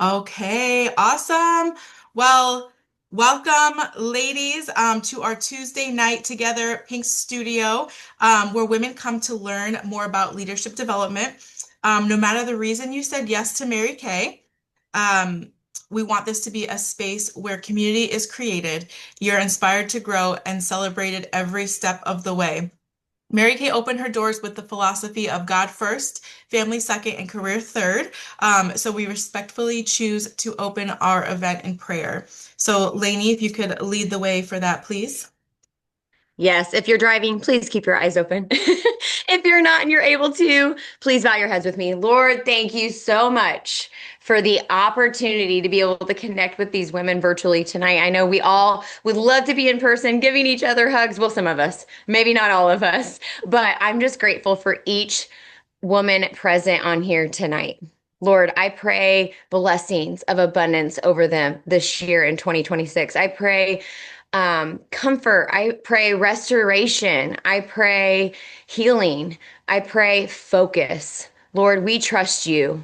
Okay, awesome. Well, welcome, ladies, to our Tuesday night together Pink Studio, where women come to learn more about leadership development. No matter the reason you said yes to Mary Kay, um, we want this to be a space where community is created, you're inspired to grow, and celebrated every step of the way. Mary Kay opened her doors with the philosophy of God first, family second, and career third. So we respectfully choose to open our event in prayer. So, Lainey, if you could lead the way for that, please. Yes, if you're driving, please keep your eyes open. If you're not and you're able to, please bow your heads with me. Lord, thank you so much for the opportunity to be able to connect with these women virtually tonight. I know we all would love to be in person, giving each other hugs. Well, some of us, maybe not all of us, but I'm just grateful for each woman present on here tonight. Lord, I pray blessings of abundance over them this year in 2026. I pray comfort. I pray restoration. I pray healing. I pray focus. Lord, we trust you.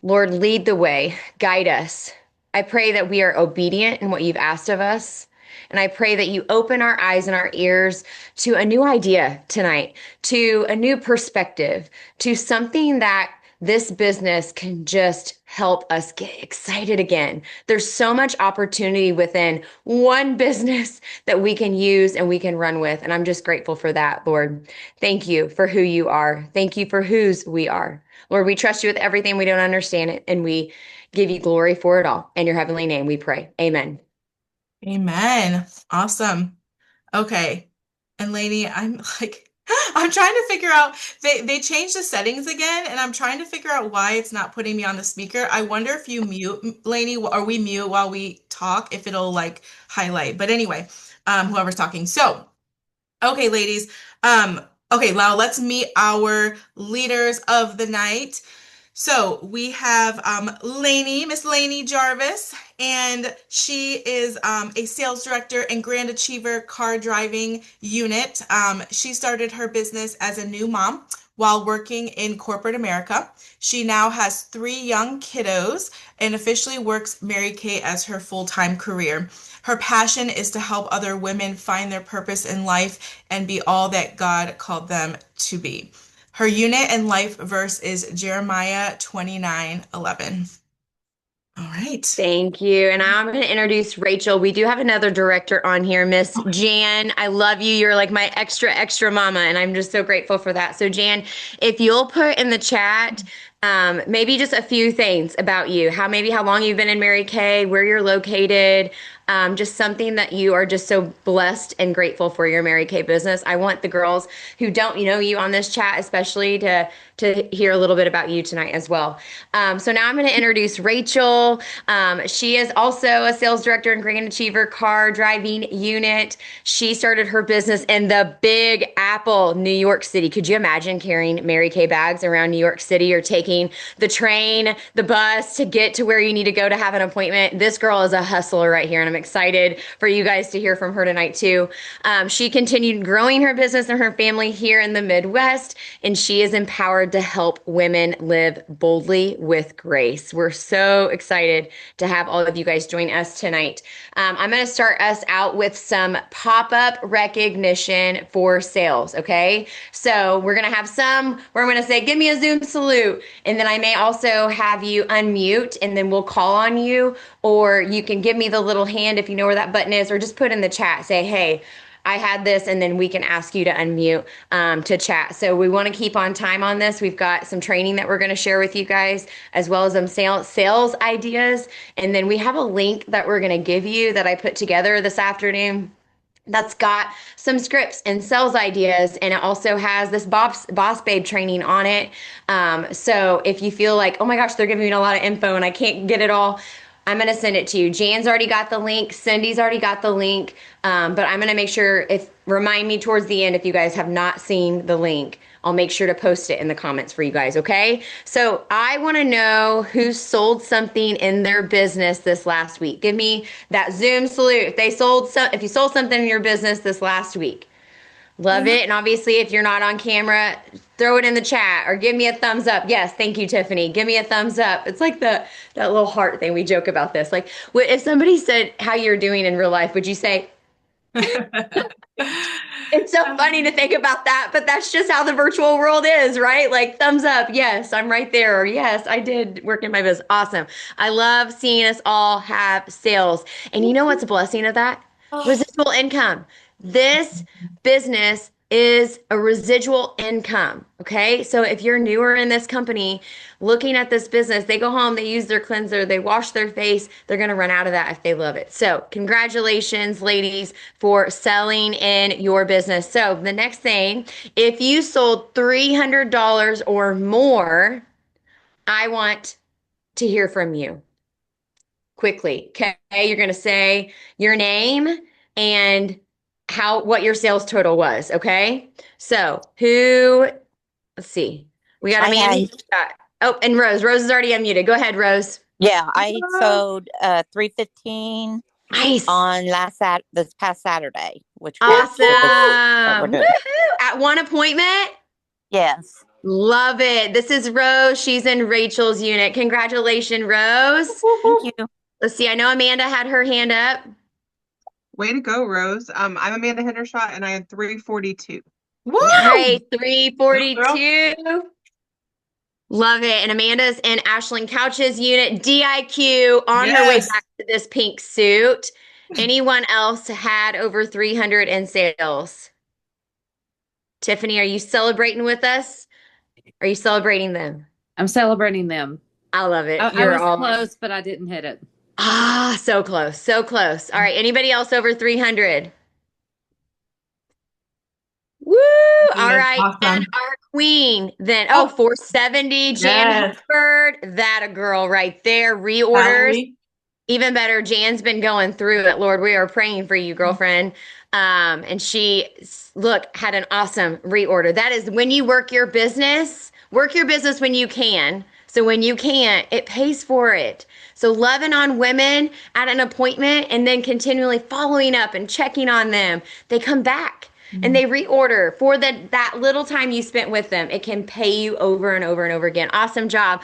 Lord, lead the way, guide us. I pray that we are obedient in what you've asked of us. And I pray that you open our eyes and our ears to a new idea tonight, to a new perspective, to something that this business can just help us get excited again. There's so much opportunity within one business that we can use and we can run with. And I'm just grateful for that, Lord. Thank you for who you are. Thank you for whose we are. Lord, we trust you with everything. We don't understand it, and we give you glory for it all. In your heavenly name, we pray. Amen. Amen. Awesome. Okay. And Lainey, I'm like, I'm trying to figure out, they changed the settings again, and I'm trying to figure out why it's not putting me on the speaker. I wonder if you mute, Lainey, or we mute while we talk, if it'll like highlight. But anyway, whoever's talking. So, okay, ladies. Um, okay, now let's meet our leaders of the night. So we have Lainey, Miss Lainey Jarvis, and she is a sales director in Grand Achiever Car Driving Unit. She started her business as a new mom while working in corporate America. She now has three young kiddos and officially works Mary Kay as her full-time career. Her passion is to help other women find their purpose in life and be all that God called them to be. Her unit and life verse is Jeremiah 29:11. All right. Thank you. And I'm going to introduce Rachel. We do have another director on here, Miss Jan. I love you. You're like my extra, extra mama, and I'm just so grateful for that. So, Jan, if you'll put in the chat, maybe just a few things about you, how long you've been in Mary Kay, where you're located, just something that you are just so blessed and grateful for your Mary Kay business. I want the girls who don't know you on this chat, especially to hear a little bit about you tonight as well. So now I'm going to introduce Rachel. She is also a sales director in Grand Achiever Car Driving Unit. She started her business in the Big Apple, New York City. Could you imagine carrying Mary Kay bags around New York City or taking the train, the bus to get to where you need to go to have an appointment? This girl is a hustler right here, and I'm excited for you guys to hear from her tonight too. She continued growing her business and her family here in the Midwest, and she is empowered to help women live boldly with grace. We're so excited to have all of you guys join us tonight. I'm going to start us out with some pop-up recognition for sales, okay? So we're going to have some where I'm going to say, give me a Zoom salute, and then I may also have you unmute, and then we'll call on you, or you can give me the little hand if you know where that button is, or just put in the chat, say, hey, I had this, and then we can ask you to unmute to chat. So we want to keep on time on this. We've got some training that we're going to share with you guys, as well as some sales ideas. And then we have a link that we're going to give you that I put together this afternoon that's got some scripts and sales ideas, and it also has this boss babe training on it. So if you feel like, oh my gosh, they're giving me a lot of info and I can't get it all, I'm going to send it to you. Jan's already got the link. Cindy's already got the link. But I'm going to make sure, remind me towards the end if you guys have not seen the link. I'll make sure to post it in the comments for you guys, okay? So I want to know who sold something in their business this last week. Give me that Zoom salute. If you sold something in your business this last week. Love it. And obviously, if you're not on camera, throw it in the chat or give me a thumbs up. Yes, thank you, Tiffany. Give me a thumbs up. It's like that little heart thing. We joke about this. Like, if somebody said how you're doing in real life, would you say, it's so funny to think about that, but that's just how the virtual world is, right? Like thumbs up, yes, I'm right there. Or yes, I did work in my business. Awesome. I love seeing us all have sales. And you know what's a blessing of that? Residual income. This business is a residual income. Okay. So if you're newer in this company, looking at this business, they go home, they use their cleanser, they wash their face, they're going to run out of that if they love it. So congratulations, ladies, for selling in your business. So the next thing, if you sold $300 or more, I want to hear from you quickly. Okay. You're going to say your name and what your sales total was. Okay. So let's see. We got I Amanda. had, Oh, and Rose. Rose is already unmuted. Go ahead, Rose. yeah, I sold 315 Nice. on this past Saturday, which was what we're Awesome. doing. Woohoo. At one appointment. Yes. Love it. This is Rose. She's in Rachel's unit. Congratulations, Rose. Thank you. Let's see. I know Amanda had her hand up. Way to go, Rose. I'm Amanda Hendershot, and I had 342. Woo! Nice. Girl. 342. Love it. And Amanda's in Ashlyn Couch's unit, DIQ, on her way Yes. back to this pink suit. Anyone else had over 300 in sales? Tiffany, are you celebrating with us? Are you celebrating them? I'm celebrating them. I love it. I You're was all close, but I didn't hit it. so close. So close. All right. Anybody else over 300? Woo! All Yes, right. awesome. And our queen then. Oh. 470, Jan Yes. Hubbard. That a girl right there. Reorders. Valerie. Even better, Jan's been going through it. Lord, we are praying for you, girlfriend. And she, look, had an awesome reorder. That is when you work your business when you can. So when you can't, it pays for it. So loving on women at an appointment and then continually following up and checking on them. They come back and they reorder for that little time you spent with them. It can pay you over and over and over again. Awesome job.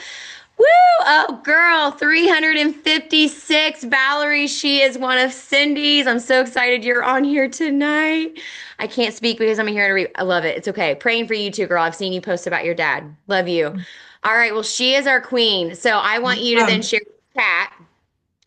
Woo! Oh, girl, 356. Valerie, she is one of Cindy's. I'm so excited you're on here tonight. I can't speak because I'm here to read. I love it. It's okay. Praying for you too, girl. I've seen you post about your dad. Love you. All right. Well, she is our queen. So I want you to then share the chat.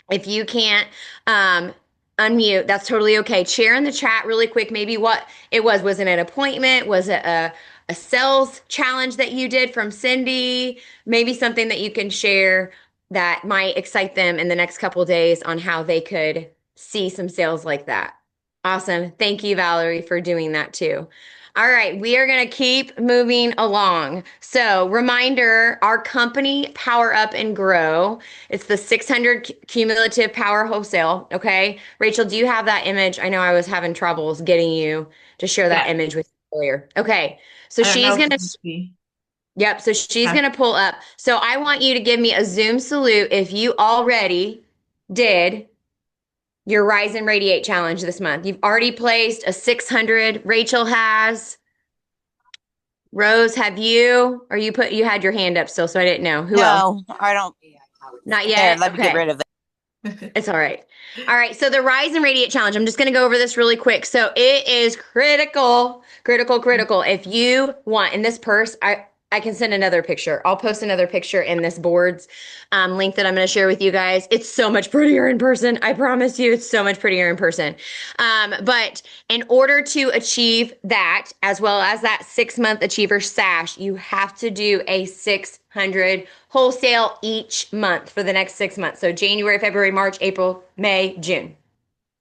If you can't unmute, that's totally okay. Share in the chat really quick, maybe what it was. Was it an appointment? Was it a sales challenge that you did from Cindy? Maybe something that you can share that might excite them in the next couple of days on how they could see some sales like that. Awesome. Thank you, Valerie, for doing that too. All right, we are going to keep moving along. So, reminder, our company, Power Up and Grow, it's the 600 cumulative power wholesale. Okay. Rachel, do you have that image? I know I was having troubles getting you to share that image with you earlier. Okay. So she's going to, yep. So she's going to pull up. So I want you to give me a Zoom salute if you already did your Rise and Radiate challenge this month. You've already placed a 600. Rachel has. Rose, have you? Or you had your hand up still, so I didn't know. Who else? No, I don't. Not yet. Let me get rid of it. It's all right. All right. So the Rise and Radiate challenge, I'm just going to go over this really quick. So it is critical. If you want in this purse, I can send another picture. I'll post another picture in this boards link that I'm going to share with you guys. It's so much prettier in person. I promise you, it's so much prettier in person. But in order to achieve that, as well as that 6-month Achiever Sash, you have to do a 600 wholesale each month for the next 6 months. So January, February, March, April, May, June.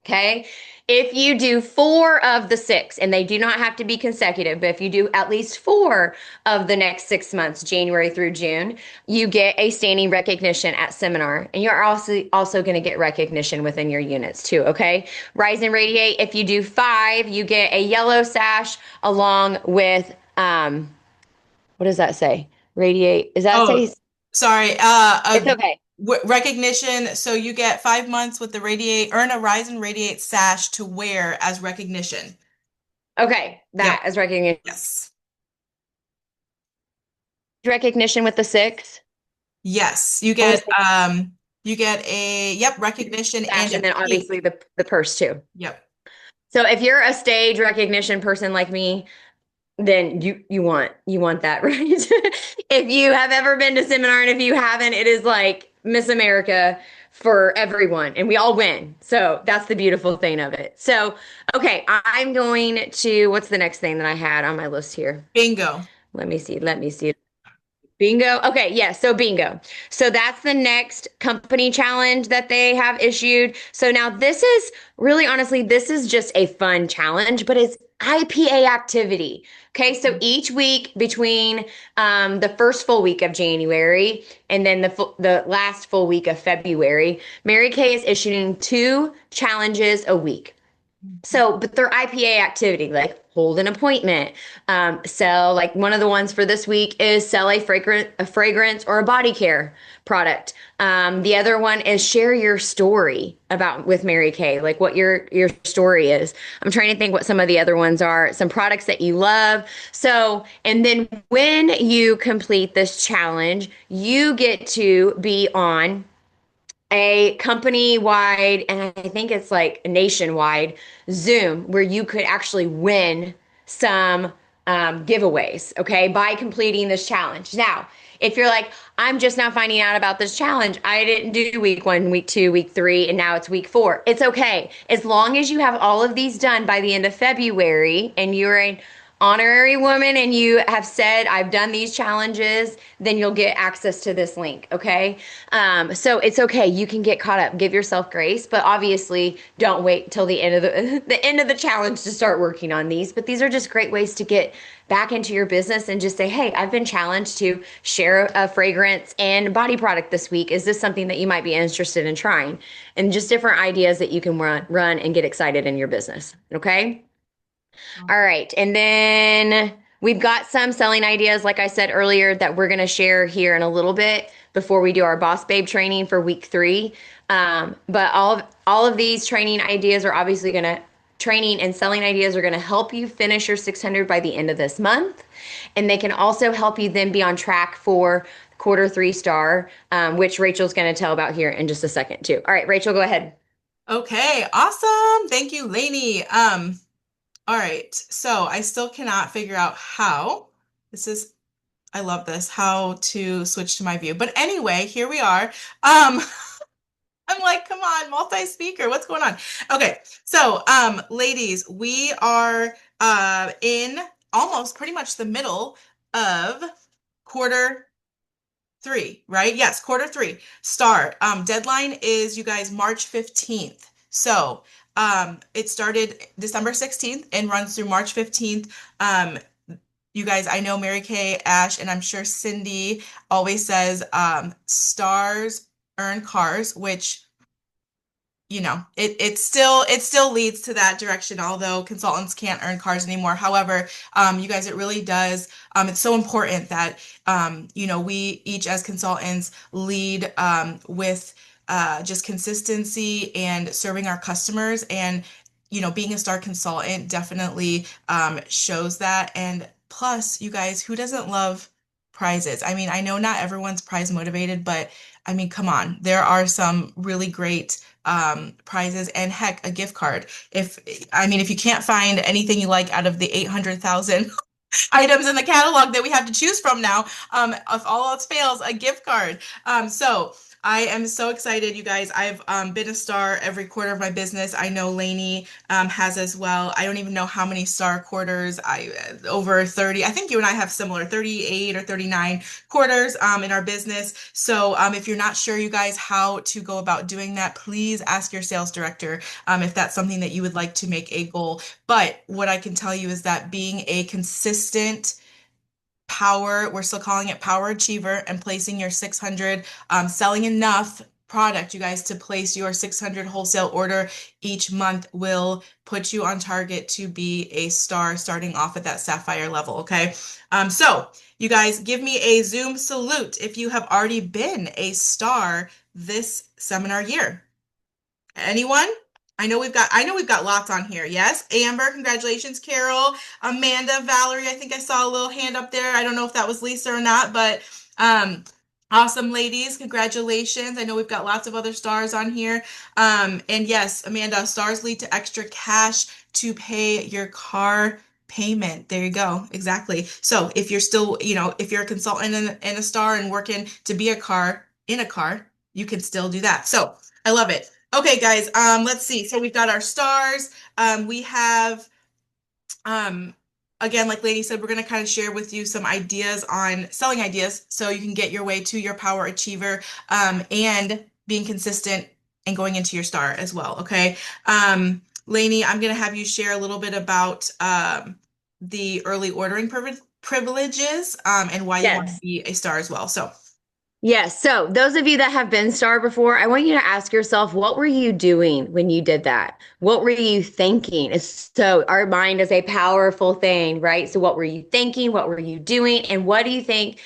Okay. If you do 4 of the 6, and they do not have to be consecutive, but if you do at least 4 of the next 6 months, January through June, you get a standing recognition at seminar. And you're also going to get recognition within your units too. Okay. Rise and Radiate. If you do 5, you get a yellow sash along with, what does that say? Radiate. Is that say? Sorry. It's okay. Recognition. So you get 5 months with the Radiate, earn a Rise and Radiate sash to wear as recognition. Okay, Yep. that is recognition. Yes. Recognition with the 6. Yes. You get a, yep, recognition and Sash, a and then peak. obviously the purse too. Yep. So if you're a stage recognition person like me, then you want that, right? If you have ever been to seminar, and if you haven't, it is like Miss America for everyone, and we all win. So that's the beautiful thing of it. So, okay, I'm going to, what's the next thing that I had on my list here? Bingo. Let me see. Let me see. Bingo. Okay, yes. So bingo. So that's the next company challenge that they have issued. So now this is really honestly, this is just a fun challenge, but it's IPA activity. Okay, so each week between the first full week of January and then the last full week of February, Mary Kay is issuing 2 challenges a week. So, but they're IPA activity, like hold an appointment, sell. Like one of the ones for this week is sell a fragrance or a body care product. The other one is share your story about with Mary Kay, like what your story is. I'm trying to think what some of the other ones are. Some products that you love. So, and then when you complete this challenge, you get to be on a company wide, and I think it's like nationwide Zoom where you could actually win some giveaways, okay, by completing this challenge. Now, if you're like, I'm just now finding out about this challenge, I didn't do week 1, week 2, week 3, and now it's week 4. It's okay. As long as you have all of these done by the end of February and you're a honorary woman and you have said I've done these challenges, then you'll get access to this link. Okay, so it's okay, you can get caught up, give yourself grace, but obviously don't wait till the end of the end of the challenge to start working on these. But these are just great ways to get back into your business and just say, hey, I've been challenged to share a fragrance and body product this week. Is this something that you might be interested in trying? And just different ideas that you can run and get excited in your business. Okay. All right. And then we've got some selling ideas, like I said earlier, that we're going to share here in a little bit before we do our Boss Babe training for week 3. But all of these training ideas are obviously going to, training and selling ideas are going to help you finish your 600 by the end of this month. And they can also help you then be on track for quarter 3 star, which Rachel's going to tell about here in just a second too. All right, Rachel, go ahead. Okay, awesome. Thank you, Lainey. All right, so I still cannot figure out how, I love this, how to switch to my view. But anyway, here we are. I'm like, come on, multi-speaker, what's going on? Okay, so ladies, we are in almost pretty much the middle of quarter 3, right? Yes, quarter 3 start. Deadline is, you guys, March 15th. So it started December 16th and runs through March 15th. You guys, I know Mary Kay, Ash, and I'm sure Cindy always says stars earn cars, which, you know, it still leads to that direction, although consultants can't earn cars anymore. However, you guys, it really does. It's so important that you know, we each as consultants lead with just consistency and serving our customers. And you know, being a star consultant definitely shows that. And plus, you guys, who doesn't love prizes? I mean, I know not everyone's prize motivated, but I mean, come on, there are some really great prizes, and heck, a gift card. If you can't find anything you like out of the 800,000 items in the catalog that we have to choose from now, if all else fails, a gift card. So I am so excited, you guys. I've been a star every quarter of my business. I know Lainey has as well. I don't even know how many star quarters. Over 30. I think you and I have similar 38 or 39 quarters in our business. So if you're not sure, you guys, how to go about doing that, please ask your sales director if that's something that you would like to make a goal. But what I can tell you is that being a consistent we're still calling it power achiever, and placing your 600, selling enough product, you guys, to place your 600 wholesale order each month will put you on target to be a star starting off at that sapphire level. Okay. So you guys, give me a Zoom salute if you have already been a star this seminar year. Anyone? I know we've got lots on here. Yes. Amber, congratulations, Carol. Amanda, Valerie, I think I saw a little hand up there. I don't know if that was Lisa or not, but awesome ladies, congratulations. I know we've got lots of other stars on here. And yes, Amanda, stars lead to extra cash to pay your car payment. There you go. Exactly. So if you're still, if you're a consultant and a star and working to be in a car, you can still do that. So I love it. Okay, guys, let's see. So we've got our stars. We have, again, like Lady said, we're going to kind of share with you some ideas on selling ideas so you can get your way to your power achiever, and being consistent and going into your star as well. Okay. Lainey, I'm going to have you share a little bit about the early ordering privileges, and why you want to Yes. be a star as well. So Yes. So those of you that have been star before, I want you to ask yourself, what were you doing when you did that? What were you thinking? So our mind is a powerful thing, right? So what were you thinking? What were you doing? And what do you think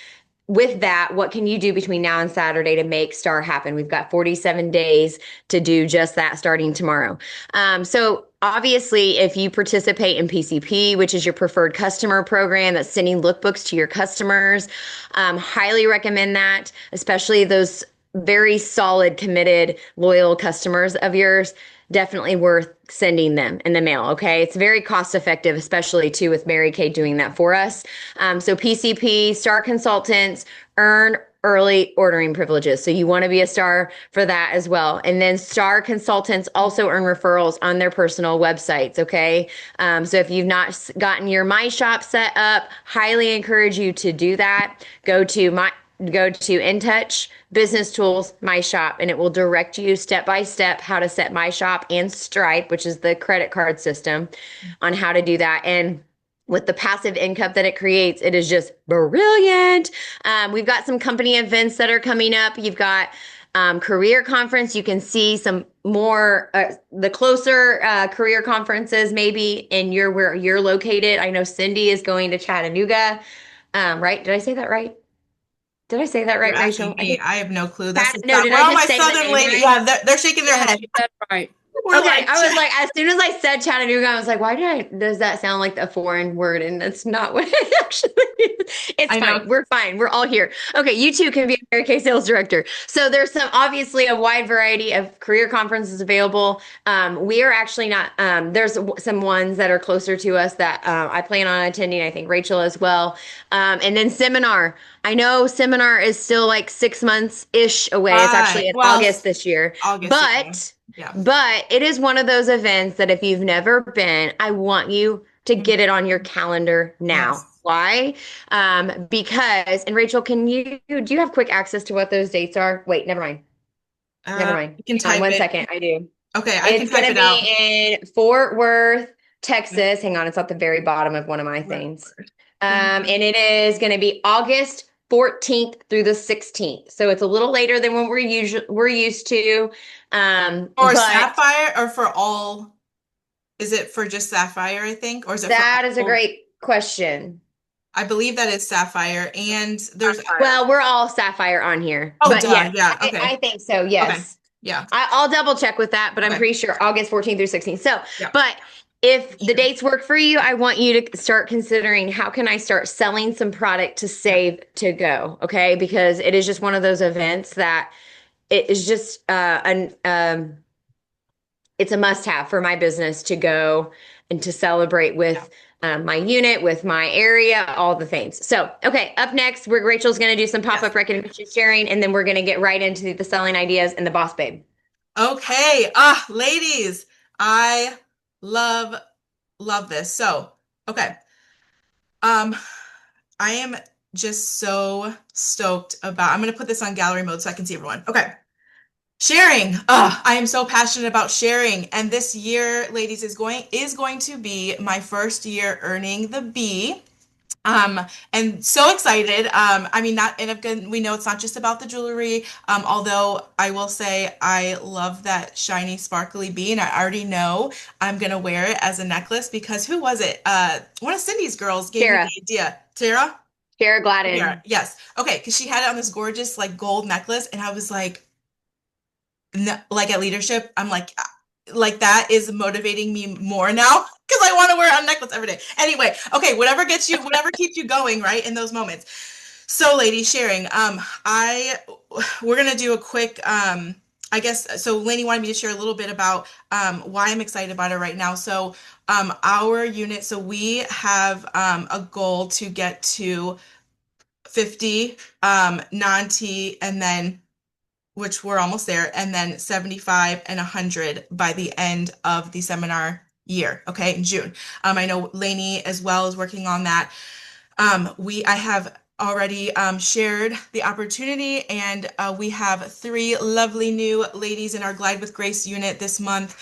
with that? What can you do between now and Saturday to make star happen? We've got 47 days to do just that starting tomorrow. So obviously, if you participate in PCP, which is your preferred customer program that's sending lookbooks to your customers, highly recommend that, especially those very solid, committed, loyal customers of yours. Definitely worth sending them in the mail. Okay. It's very cost effective, especially too with Mary Kay doing that for us. So PCP, star consultants earn early ordering privileges. So you want to be a star for that as well. And then star consultants also earn referrals on their personal websites. Okay. So if you've not gotten your My Shop set up, highly encourage you to do that. Go to InTouch Business Tools, My Shop, and it will direct you step by step how to set My Shop and Stripe, which is the credit card system, on how to do that. And with the passive income that it creates, it is just brilliant. We've got some company events that are coming up. You've got career conference. You can see some more, the closer career conferences maybe in where you're located. I know Cindy is going to Chattanooga. Right? Did I say that right? Did I say that right, you're asking Rachel? me. I have no clue. That's the No, South. did Where I all my just say the Southern name ladies, right? yeah, they're shaking their Yeah, head. that's right. We're Okay, like, I was like, as soon as I said Chattanooga, I was like, does that sound like a foreign word? And that's not what it actually is. It's I know. fine. We're fine. We're all here. Okay, you too can be a Mary Kay sales director. So there's obviously a wide variety of career conferences available. We are actually not, there's some ones that are closer to us that I plan on attending. I think Rachel as well. And then seminar. I know seminar is still like 6 months-ish away. It's actually Right. in Well, August this year. August, yeah. But it is one of those events that if you've never been, I want you to get it on your calendar now. Yes. Why? Because, and Rachel, do you have quick access to what those dates are? Wait, never mind. Never mind. You can Hang on type one it. second. I do. Okay, I can It's type going to it out. be in Fort Worth, Texas. Hang on, it's at the very bottom of one of my things. And it is going to be August 14th through the 16th. So it's a little later than what we're used to. Or But Sapphire, or for all? Is it for just Sapphire, I think? Or is it for that is a all? great question. I believe that is Sapphire, and there's Well, we're all Sapphire on here. Oh, But duh, yes, yeah, okay. I think so. Yes. yeah. I'll double check with that, but I'm Okay. pretty sure August 14th through 16th. So, Yeah. but if the Sure. dates work for you, I want you to start considering how can I start selling some product to save to go, okay? Because it is just one of those events that it is just it's a must-have for my business to go and to celebrate with my unit, with my area, all the things. So, okay, up next, Rachel's going to do some pop-up recognition sharing, and then we're going to get right into the selling ideas and the boss babe. Okay. Ladies, I love this. So, okay. I am just so stoked about, I'm going to put this on gallery mode so I can see everyone. Okay. Sharing. I am so passionate about sharing. And this year, ladies, is going to be my first year earning the B. And so excited. I mean, we know it's not just about the jewelry. Although I will say I love that shiny, sparkly B, and I already know I'm gonna wear it as a necklace because who was it? One of Cindy's girls gave me the idea. Tara? Tara Gladden. Yeah, yes. Okay, because she had it on this gorgeous like gold necklace, and I was like, no, like at leadership, I'm like, like that is motivating me more now because I want to wear a necklace every day. Anyway, okay, whatever keeps you going, right, in those moments. So, ladies, sharing. We're gonna do a quick. I guess so. Lainey wanted me to share a little bit about why I'm excited about it right now. So, our unit. So we have a goal to get to 50 non-T, and then which we're almost there, and then 75 and 100 by the end of the seminar year. Okay, in June. I know Lainey as well is working on that. I have already shared the opportunity, and we have 3 lovely new ladies in our Glide with Grace unit this month.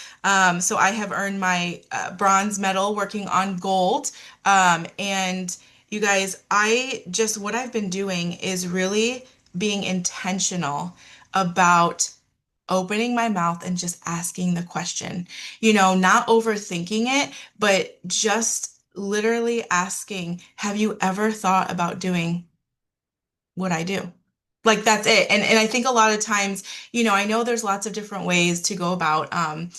So I have earned my bronze medal working on gold. And you guys, what I've been doing is really being intentional about opening my mouth and just asking the question, not overthinking it, but just literally asking, have you ever thought about doing what I do? Like that's it. And I think a lot of times, I know there's lots of different ways to go about adding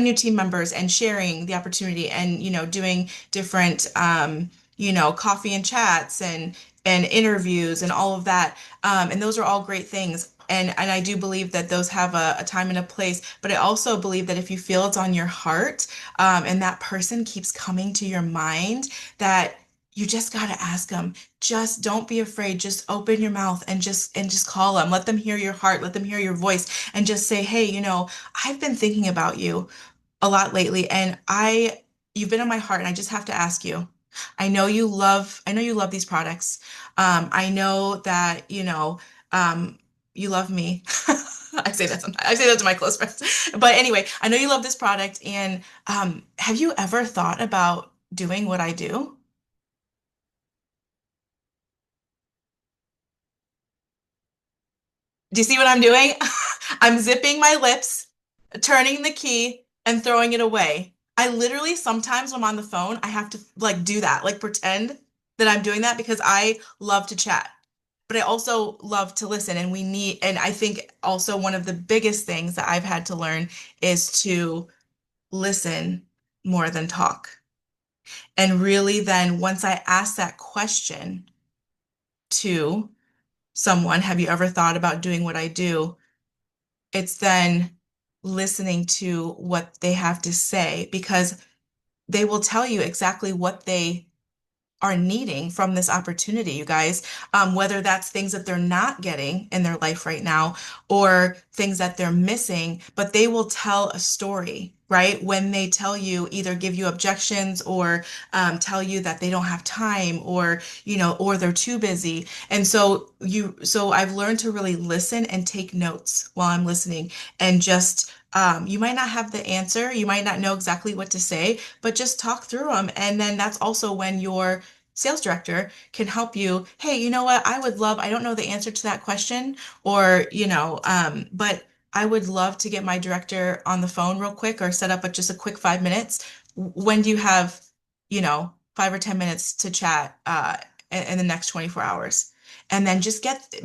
new team members and sharing the opportunity and, doing different coffee and chats and interviews and all of that. And those are all great things. And I do believe that those have a time and a place, but I also believe that if you feel it's on your heart, and that person keeps coming to your mind, that you just got to ask them. Just don't be afraid. Just open your mouth and just call them. Let them hear your heart. Let them hear your voice and just say, hey, I've been thinking about you a lot lately, and you've been in my heart, and I just have to ask you. I know you love these products. I know that, you love me. I say that sometimes. I say that to my close friends. But anyway, I know you love this product, and have you ever thought about doing what I do? Do you see what I'm doing? I'm zipping my lips, turning the key, and throwing it away. I literally sometimes when I'm on the phone, I have to like do that, like pretend that I'm doing that because I love to chat. But I also love to listen, and I think also one of the biggest things that I've had to learn is to listen more than talk. And really then once I ask that question to someone, have you ever thought about doing what I do? It's then listening to what they have to say because they will tell you exactly what they are needing from this opportunity, you guys, whether that's things that they're not getting in their life right now or things that they're missing, but they will tell a story, right? When they tell you, either give you objections or tell you that they don't have time or, or they're too busy. And so I've learned to really listen and take notes while I'm listening and just you might not have the answer, you might not know exactly what to say, but just talk through them. And then that's also when your sales director can help you. Hey, you know what? I don't know the answer to that question, or, but I would love to get my director on the phone real quick or set up just a quick 5 minutes. When do you have, 5 or 10 minutes to chat in the next 24 hours? And then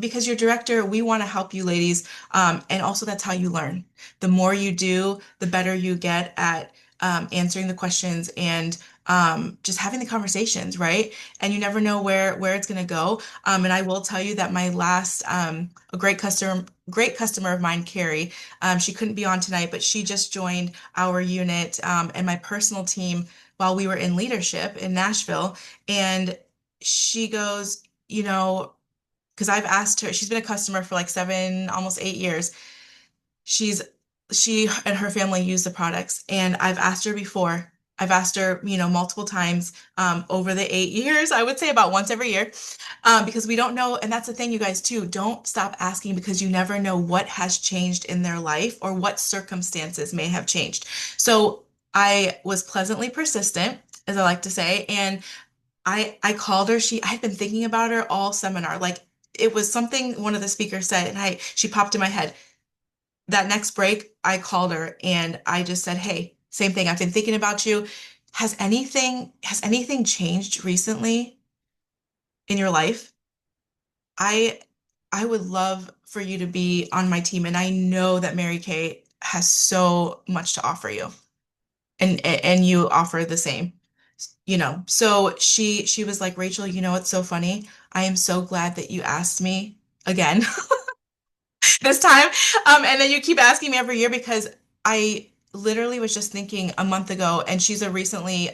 because your director, we want to help you ladies. And also that's how you learn. The more you do, the better you get at answering the questions and just having the conversations, right? And you never know where it's going to go. And I will tell you that my last a great customer of mine, Carrie, she couldn't be on tonight, but she just joined our unit and my personal team while we were in leadership in Nashville. And she goes, because I've asked her, she's been a customer for like 7, almost 8 years. She and her family use the products, and I've asked her before. I've asked her, multiple times over the 8 years. I would say about once every year, because we don't know. And that's the thing, you guys, too. Don't stop asking because you never know what has changed in their life or what circumstances may have changed. So I was pleasantly persistent, as I like to say, and I called her. I had been thinking about her all seminar. Like it was something one of the speakers said, and she popped in my head. That next break, I called her and I just said, hey, same thing. I've been thinking about you. Has anything changed recently in your life? I would love for you to be on my team. And I know that Mary Kay has so much to offer you, and you offer the same, you know. So she was like, Rachel, you know, it's so funny. I am so glad that you asked me again this time. And then you keep asking me every year because I literally was just thinking a month ago, and she's a recently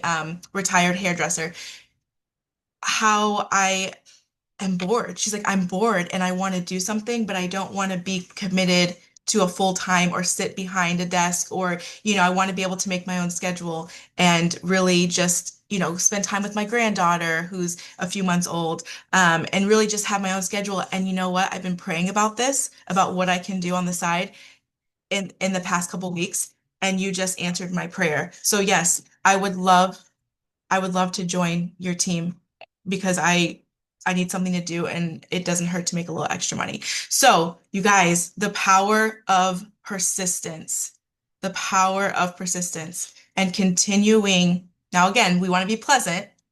retired hairdresser, how I'm bored. She's like, I'm bored and I want to do something, but I don't want to be committed to a full time or sit behind a desk, or, you know, I want to be able to make my own schedule and really just, you know, spend time with my granddaughter who's a few months old, and really just have my own schedule. And you know what? I've been praying about this, about what I can do on the side in the past couple weeks, and you just answered my prayer. So yes, I would love to join your team because I need something to do and it doesn't hurt to make a little extra money. So, you guys, the power of persistence, the power of persistence and continuing. Now, again, we want to be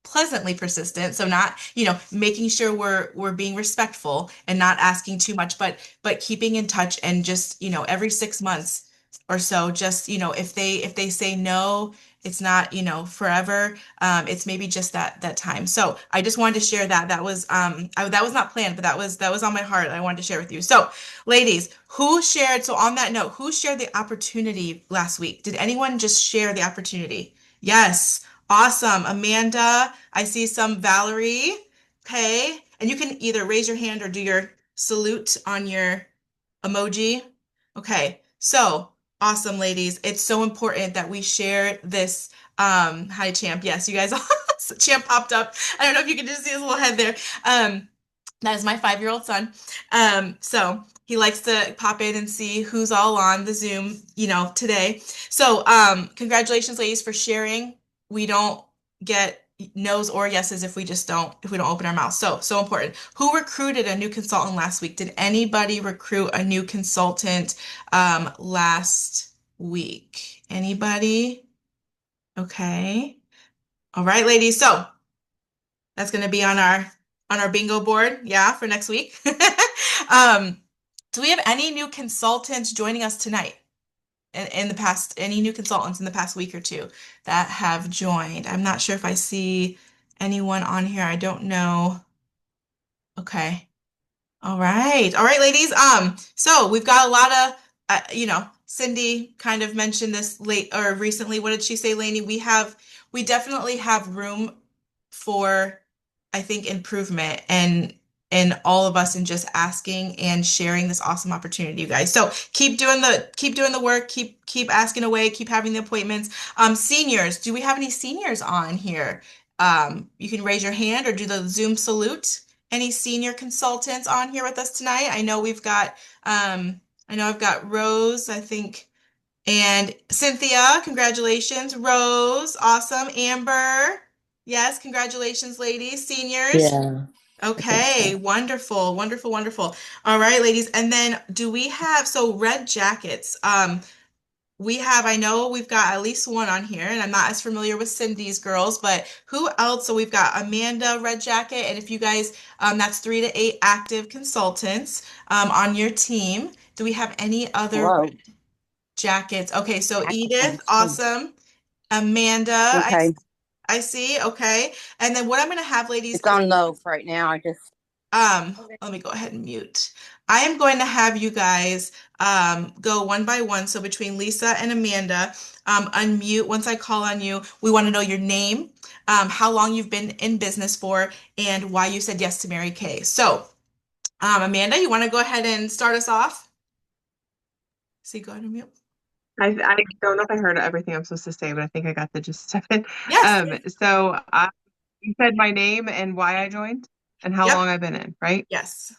pleasantly persistent. So not, you know, making sure we're being respectful and not asking too much, but keeping in touch, and just, you know, every 6 months or so, just, you know, if they say no, it's not, you know, forever. It's maybe just that time. So I just wanted to share that. That was that was not planned, but that was on my heart. I wanted to share with you. So, ladies, who shared? So on that note, who shared the opportunity last week? Did anyone just share the opportunity? Yes, awesome, Amanda. I see some. Valerie. Okay, and you can either raise your hand or do your salute on your emoji. Okay, so awesome, ladies. It's so important that we share this. Hi, Champ. Yes, you guys, Champ popped up. I don't know if you can just see his little head there. That is my 5-year-old son. So he likes to pop in and see who's all on the Zoom, you know, today. So, congratulations, ladies, for sharing. We don't get no's or yeses if we don't open our mouth. So important. Who recruited a new consultant last week? Did anybody recruit a new consultant last week? Anybody? Okay. All right, ladies. So that's going to be on our bingo board, yeah, for next week. Um, do we have any new consultants joining us tonight? In the past, any new consultants in the past week or two that have joined? I'm not sure if I see anyone on here. I don't know. Okay. All right. All right, ladies. So we've got a lot of, you know, Cindy kind of mentioned this late or recently. What did she say, Lainey? We definitely have room for, I think, improvement and all of us, and just asking and sharing this awesome opportunity, you guys. So keep doing the work, keep asking away, keep having the appointments. Seniors, do we have any seniors on here? You can raise your hand or do the Zoom salute. Any senior consultants on here with us tonight? I know I've got Rose, I think, and Cynthia. Congratulations, Rose. Awesome. Amber. Yes, congratulations, ladies, seniors. Yeah, I think Okay, so. wonderful, wonderful, wonderful. All right, ladies. And then do we have, so red jackets? I know we've got at least one on here, and I'm not as familiar with Cindy's girls, but who else? So we've got Amanda Red Jacket, and if you guys, that's 3 to 8 active consultants on your team. Do we have any other Whoa, red jackets? Okay, so Edith, applicants too. awesome. Amanda, Okay, I see. Okay, and then what I'm gonna have, ladies, it's is on low for right now. I just let me go ahead and mute. I am going to have you guys go one by one. So between Lisa and Amanda, unmute once I call on you. We want to know your name, how long you've been in business for, and why you said yes to Mary Kay. So, Amanda, you want to go ahead and start us off? See, go ahead and mute. I don't know if I heard everything I'm supposed to say, but I think I got the gist of it. Yes. So you said my name and why I joined and how Yep. long I've been in, right? Yes.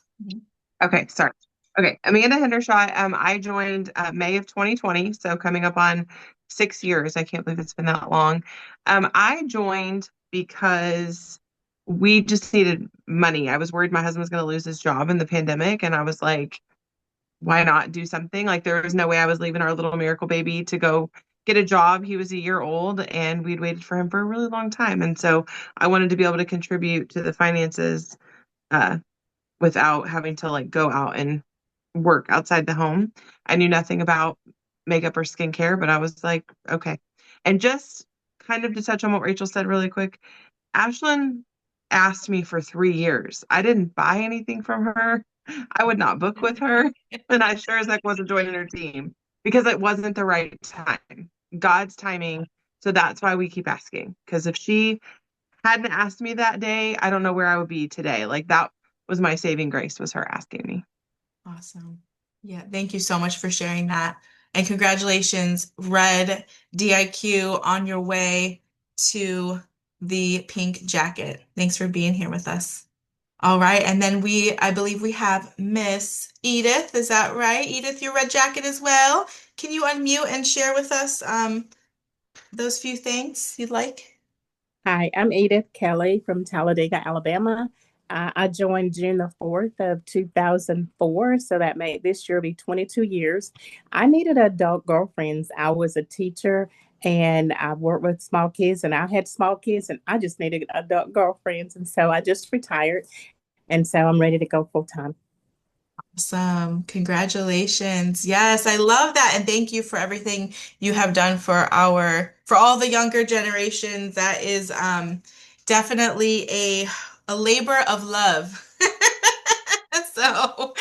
Okay, sorry. Okay, Amanda Hendershot. I joined May of 2020, so coming up on 6 years. I can't believe it's been that long. I joined because we just needed money. I was worried my husband was going to lose his job in the pandemic, and I was like, why not do something? Like there was no way I was leaving our little miracle baby to go get a job. He was a year old, and we'd waited for him for a really long time, and so I wanted to be able to contribute to the finances uh, without having to like go out and work outside the home. I knew nothing about makeup or skincare, but I was like, okay. And just kind of to touch on what Rachel said really quick, Ashlyn asked me for 3 years. I didn't buy anything from her. I would not book with her. And I sure as heck wasn't joining her team because it wasn't the right time. God's timing. So that's why we keep asking. Because if she hadn't asked me that day, I don't know where I would be today. Like that was my saving grace, was her asking me. Awesome. Yeah, thank you so much for sharing that. And congratulations, Red DIQ, on your way to the pink jacket. Thanks for being here with us. All right, and then I believe we have Miss Edith. Is that right? Edith, your red jacket as well. Can you unmute and share with us those few things you'd like? Hi, I'm Edith Kelly from Talladega, Alabama. I joined June the 4th of 2004, so that made this year be 22 years. I needed adult girlfriends. I was a teacher and I worked with small kids, and I had small kids, and I just needed adult girlfriends. And so I just retired, and so I'm ready to go full time. Awesome. Congratulations. Yes, I love that. And thank you for everything you have done for all the younger generations. That is definitely a labor of love. So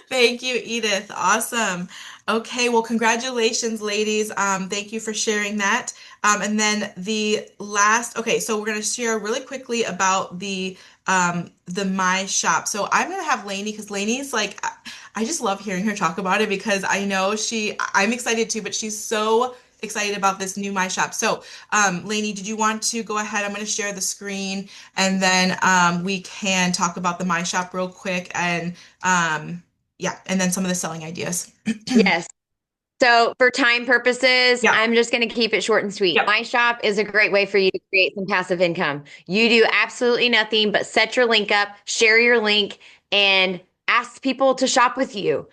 thank you, Edith. Awesome. Okay, well, congratulations, ladies. Thank you for sharing that. And then okay, so we're gonna share really quickly about the My Shop. So I'm gonna have Lainey, because Lainey's like, I just love hearing her talk about it because I know I'm excited too, but she's so excited about this new My Shop. So, Lainey, did you want to go ahead? I'm going to share the screen, and then we can talk about the My Shop real quick, and yeah, and then some of the selling ideas. Yes. So for time purposes, Yeah. I'm just going to keep it short and sweet. Yeah. My Shop is a great way for you to create some passive income. You do absolutely nothing but set your link up, share your link, and ask people to shop with you.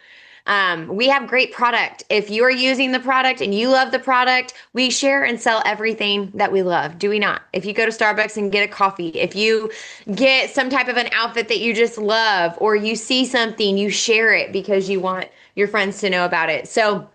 We have great product. If you're using the product and you love the product, we share and sell everything that we love. Do we not? If you go to Starbucks and get a coffee, if you get some type of an outfit that you just love, or you see something, you share it because you want your friends to know about it. So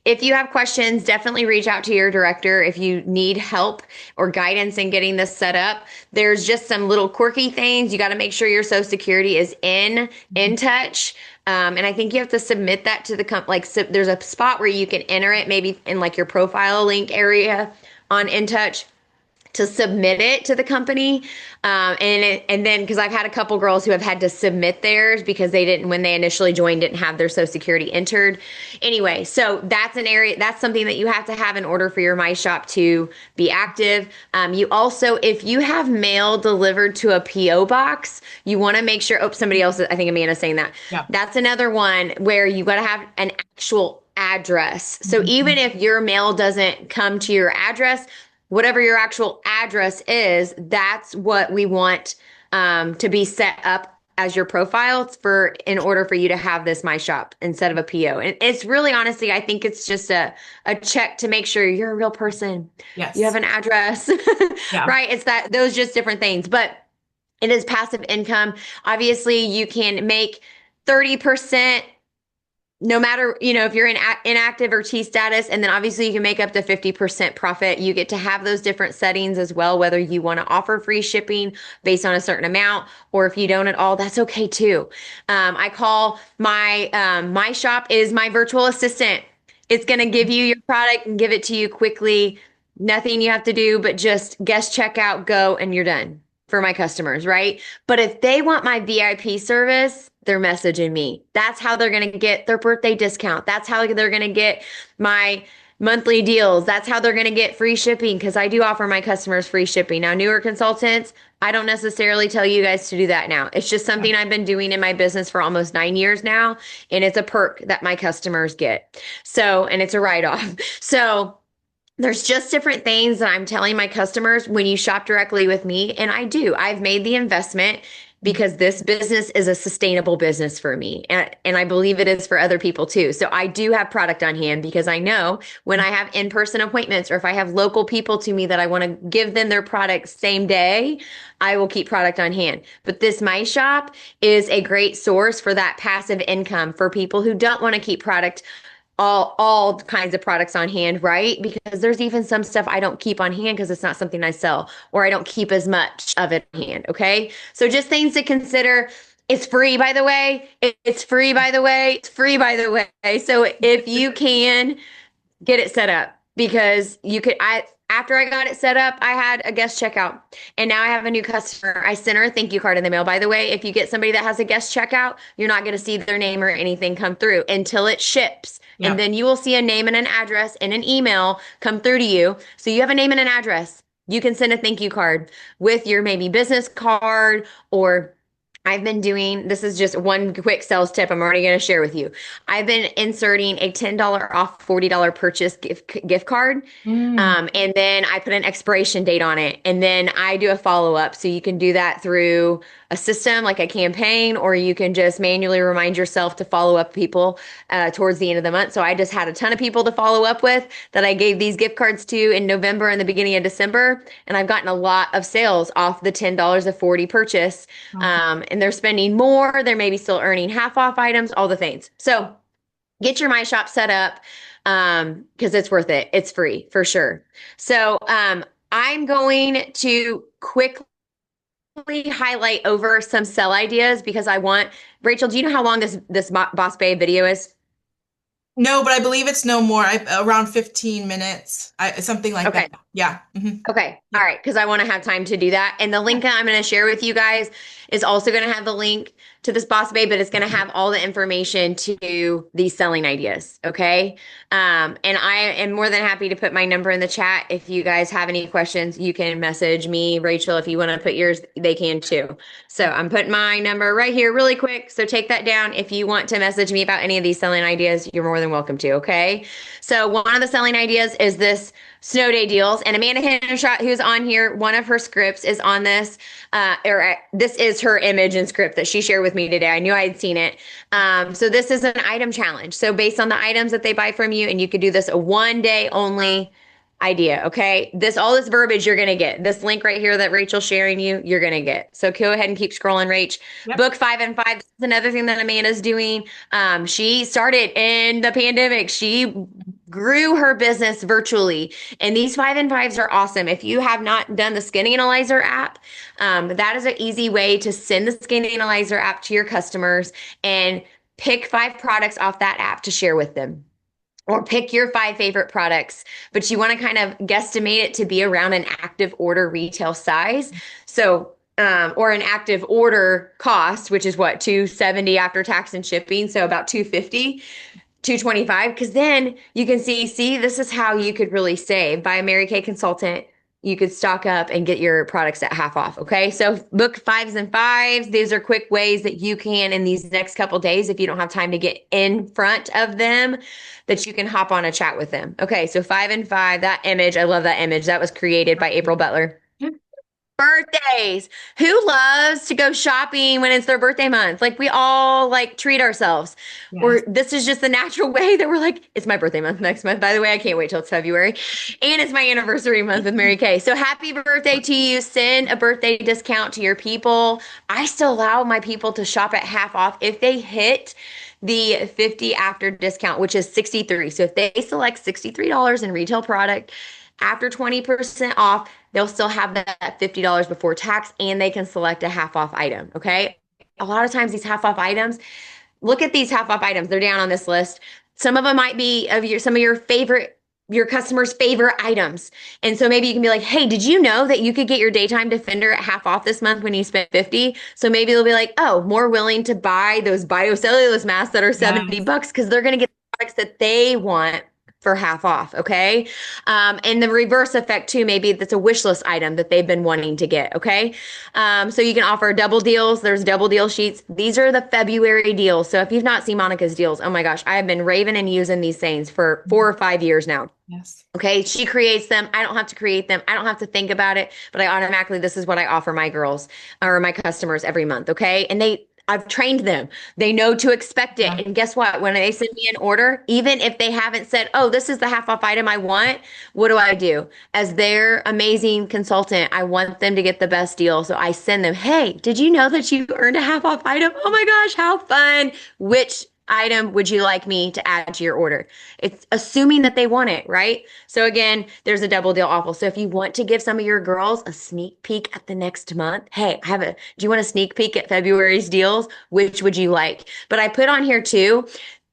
if you have questions, definitely reach out to your director if you need help or guidance in getting this set up. There's just some little quirky things. You got to make sure your Social Security is in touch. And I think you have to submit that to the company. There's a spot where you can enter it, maybe in like your profile link area on InTouch, to submit it to the company. And then, because I've had a couple girls who have had to submit theirs because they didn't, when they initially joined, didn't have their Social Security entered. Anyway, so that's something that you have to have in order for your My Shop to be active. You also, if you have mail delivered to a PO box, you want to make sure, somebody else, I think Amanda's saying that. Yeah. That's another one where you got to have an actual address. So even if your mail doesn't come to your address, whatever your actual address is, that's what we want to be set up as your profile in order for you to have this My Shop instead of a PO. And it's really, honestly, I think it's just a check to make sure you're a real person. Yes. You have an address, Yeah. right? It's those just different things, but it is passive income. Obviously, you can make 30%. No matter, if you're in inactive or T status, and then obviously you can make up to 50% profit. You get to have those different settings as well, whether you want to offer free shipping based on a certain amount, or if you don't at all, that's okay too. I call My Shop is my virtual assistant. It's going to give you your product and give it to you quickly. Nothing you have to do, but just guest checkout, go, and you're done for my customers, right? But if they want my VIP service, they're messaging me. That's how they're going to get their birthday discount. That's how they're going to get my monthly deals. That's how they're going to get free shipping, because I do offer my customers free shipping. Now, newer consultants, I don't necessarily tell you guys to do that now. It's just something I've been doing in my business for almost 9 years now, and it's a perk that my customers get. So, and it's a write-off. So there's just different things that I'm telling my customers when you shop directly with me. And I've made the investment because this business is a sustainable business for me. And I believe it is for other people too. So I do have product on hand, because I know when I have in-person appointments, or if I have local people to me that I want to give them their product same day, I will keep product on hand. But this My Shop is a great source for that passive income for people who don't want to keep product all kinds of products on hand, right? Because there's even some stuff I don't keep on hand because it's not something I sell, or I don't keep as much of it on hand. Okay. So just things to consider. It's free, by the way. It's free, by the way. It's free, by the way. So if you can get it set up, because you could, after I got it set up, I had a guest checkout, and now I have a new customer. I sent her a thank you card in the mail. By the way, if you get somebody that has a guest checkout, you're not going to see their name or anything come through until it ships. Yep. And then you will see a name and an address and an email come through to you. So you have a name and an address. You can send a thank you card with your maybe business card, or I've been doing, this is just one quick sales tip I'm already going to share with you. I've been inserting a $10 off $40 purchase gift card. And then I put an expiration date on it. And then I do a follow-up. So you can do that through a system like a campaign, or you can just manually remind yourself to follow up people towards the end of the month. So I just had a ton of people to follow up with that I gave these gift cards to in November and the beginning of December. And I've gotten a lot of sales off the $10 of 40 purchase. And they're spending more. They're maybe still earning half off items, all the things. So get your My Shop set up because it's worth it. It's free for sure. So I'm going to quickly highlight over some sell ideas because I want, Rachel, do you know how long this Boss Babe video is? No, but I believe it's no more. Around 15 minutes, something like Okay. that. Yeah. Mhm. Okay. All right. Because I want to have time to do that. And the link that I'm going to share with you guys is also going to have the link to this Boss Babe, but it's going to have all the information to these selling ideas. Okay. And I am more than happy to put my number in the chat. If you guys have any questions, you can message me, Rachel. If you want to put yours, they can too. So I'm putting my number right here really quick. So take that down. If you want to message me about any of these selling ideas, you're more than welcome to. Okay. So one of the selling ideas is this Snow Day deals, and Amanda Hendershot, who's on here, one of her scripts is on this, this is her image and script that she shared with me today. I knew I had seen it. So this is an item challenge. So based on the items that they buy from you, and you could do this a 1 day only idea. Okay. All this verbiage you're going to get. This link right here that Rachel's sharing you're going to get. So go ahead and keep scrolling, Rach. Yep. Book 5 and 5. This is another thing that Amanda's doing. She started in the pandemic. She grew her business virtually. And these 5 and 5s are awesome. If you have not done the Skin Analyzer app, that is an easy way to send the Skin Analyzer app to your customers and pick 5 products off that app to share with them. Or pick your 5 favorite products, but you want to kind of guesstimate it to be around an active order retail size. So, or an active order cost, which is what, $270 after tax and shipping. So about $250, $225. Because then you can see, this is how you could really save. By a Mary Kay consultant, you could stock up and get your products at half off. Okay. So book 5s and 5s. These are quick ways that you can, in these next couple days, if you don't have time to get in front of them, that you can hop on a chat with them. Okay. So 5 and 5, that image. I love that image. That was created by April Butler. Birthdays. Who loves to go shopping when it's their birthday month? Like, we all like treat ourselves. Yes. Or this is just the natural way that we're like, it's my birthday month next month. By the way, I can't wait till it's February. And it's my anniversary month with Mary Kay. So happy birthday to you. Send a birthday discount to your people. I still allow my people to shop at half off if they hit the 50 after discount, which is 63. So if they select $63 in retail product, after 20% off, they'll still have that $50 before tax, and they can select a half off item. Okay. A lot of times these half off items, look at these half off items. They're down on this list. Some of them might be some of your customers' favorite items. And so maybe you can be like, hey, did you know that you could get your Daytime Defender at half off this month when you spend 50? So maybe they'll be like, oh, more willing to buy those biocellulose masks that are $70 because they're going to get the products that they want for half off. Okay. And the reverse effect too, maybe that's a wish list item that they've been wanting to get. Okay. So you can offer double deals. There's double deal sheets. These are the February deals. So if you've not seen Monica's deals, oh my gosh, I have been raving and using these things for 4 or 5 years now. Yes. Okay. She creates them. I don't have to create them. I don't have to think about it, but I automatically, this is what I offer my girls or my customers every month. Okay. And I've trained them. They know to expect it. And guess what? When they send me an order, even if they haven't said, oh, this is the half off item I want, what do? As their amazing consultant, I want them to get the best deal. So I send them, hey, did you know that you earned a half off item? Oh my gosh, how fun. Which item would you like me to add to your order? It's assuming that they want it, right? So again, there's a double deal offer. So if you want to give some of your girls a sneak peek at the next month, hey, do you want a sneak peek at February's deals? Which would you like? But I put on here too,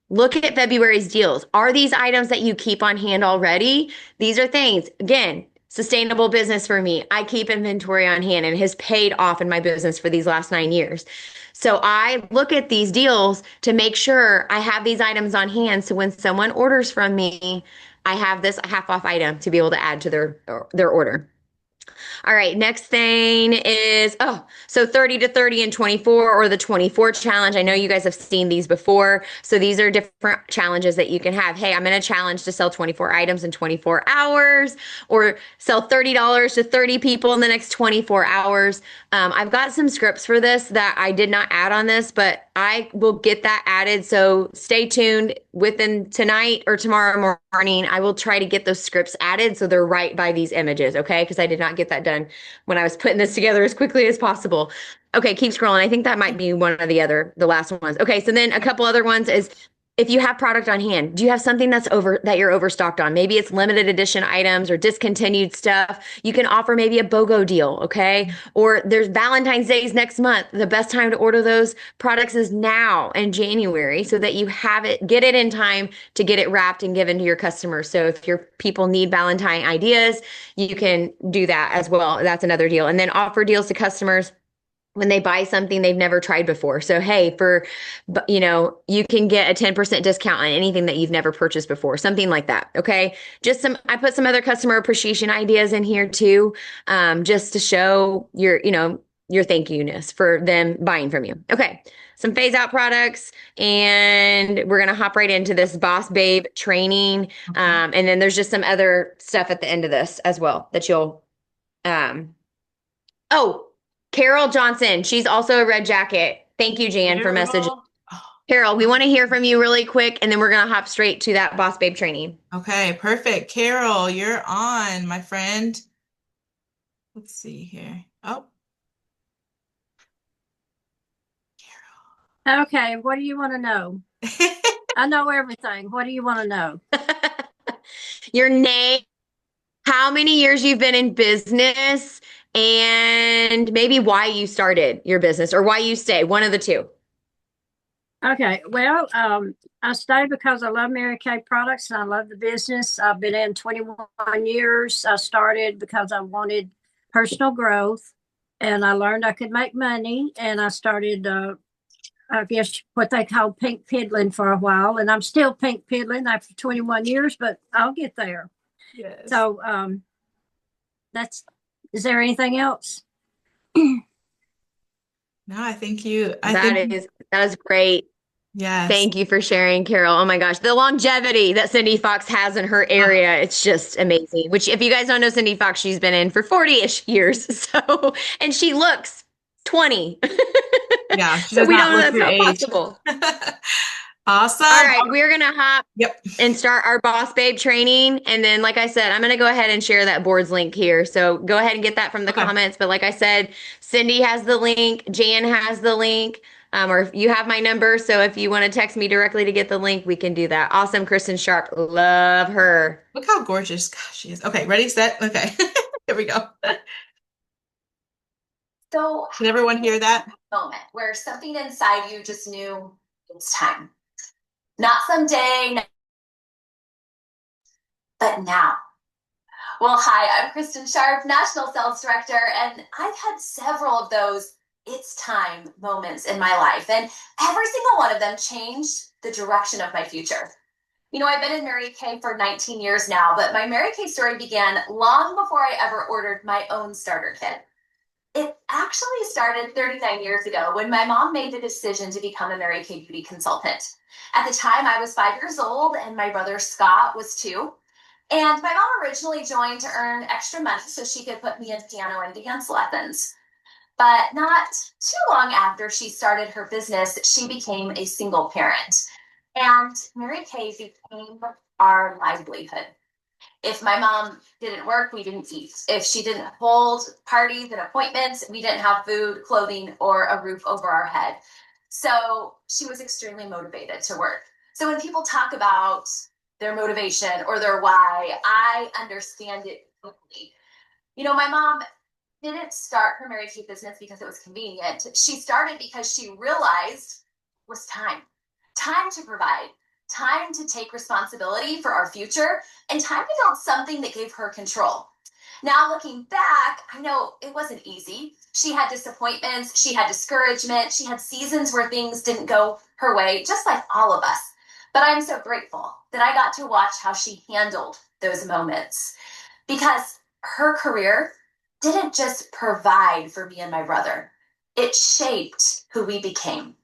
look at February's deals. Are these items that you keep on hand already? These are things, again, sustainable business for me. I keep inventory on hand and it has paid off in my business for these last 9 years. So I look at these deals to make sure I have these items on hand. So when someone orders from me, I have this half off item to be able to add to their order. All right, next thing is, so 30 to 30 and 24 or the 24 challenge. I know you guys have seen these before. So these are different challenges that you can have. Hey, I'm going to challenge to sell 24 items in 24 hours or sell $30 to 30 people in the next 24 hours. I've got some scripts for this that I did not add on this, but I will get that added. So stay tuned within tonight or tomorrow morning. I will try to get those scripts added so they're right by these images, okay? Because I did not get that done when I was putting this together as quickly as possible. Okay, keep scrolling. I think that might be one of the last ones. Okay, so then a couple other ones is if you have product on hand, do you have something that you're overstocked on? Maybe it's limited edition items or discontinued stuff. You can offer maybe a BOGO deal, okay? Or there's Valentine's Day next month. The best time to order those products is now in January so that you get it in time to get it wrapped and given to your customers. So if your people need Valentine ideas, you can do that as well. That's another deal. And then offer deals to customers when they buy something they've never tried before. So, hey, you can get a 10% discount on anything that you've never purchased before, something like that. Okay. I put some other customer appreciation ideas in here too, just to show your thank you-ness for them buying from you. Okay. Some phase out products, and we're going to hop right into this Boss Babe training. Okay. And then there's just some other stuff at the end of this as well that you'll, Carol Johnson. She's also a red jacket. Thank you, Jan, for messaging. Carol, we want to hear from you really quick, and then we're going to hop straight to that Boss Babe training. Okay, perfect. Carol, you're on, my friend. Let's see here. Oh, Okay, what do you want to know? I know everything. What do you want to know? Your name, how many years you've been in business, and maybe why you started your business or why you stay, one of the two. Okay, well, I stayed because I love Mary Kay products and I love the business. I've been in 21 years. I started because I wanted personal growth and I learned I could make money, and I started, I guess what they call pink piddling for a while, and I'm still pink piddling after 21 years, but I'll get there. yes. So is there anything else? No, I think you, That is great. yes. Thank you for sharing, Carol. Oh my gosh, the longevity that Cindy Fox has in her area, it's just amazing. Which, if you guys don't know Cindy Fox, she's been in for 40-ish years. So, and she looks 20. Yeah, she So does we not don't know look that's your not age. possible. Awesome. All right, we're gonna hop Yep. and start our Boss Babe training. And then, like I said, I'm going to go ahead and share that boards link here. So go ahead and get that from the Okay. comments. But like I said, Cindy has the link, Jan has the link, or if you have my number. So if you want to text me directly to get the link, we can do that. Awesome. Kristen Sharp. Love her. Look how gorgeous she is. Okay, ready, set, okay. Here we go. So, Can everyone hear that? moment where something inside you just knew it's time. Not someday, but now. Well, hi, I'm Kristen Sharp, National Sales Director, and I've had several of those it's time moments in my life, and every single one of them changed the direction of my future. You know, I've been in Mary Kay for 19 years now, but my Mary Kay story began long before I ever ordered my own starter kit. It actually started 39 years ago when my mom made the decision to become a Mary Kay beauty consultant. At the time, I was 5 years old and my brother Scott was 2. And my mom originally joined to earn extra money so she could put me in piano and dance lessons. But not too long after she started her business, she became a single parent. And Mary Kay became our livelihood. If my mom didn't work, we didn't eat. If she didn't hold parties and appointments, we didn't have food, clothing, or a roof over our head. So she was extremely motivated to work. So when people talk about their motivation or their why, I understand it quickly. You know, my mom didn't start her Mary Kay business because it was convenient. She started because she realized it was time to provide, time to take responsibility for our future, and time to build something that gave her control. Now, looking back, I know it wasn't easy. She had disappointments, she had discouragement, she had seasons where things didn't go her way, just like all of us. But I'm so grateful that I got to watch how she handled those moments, because her career didn't just provide for me and my brother, it shaped who we became.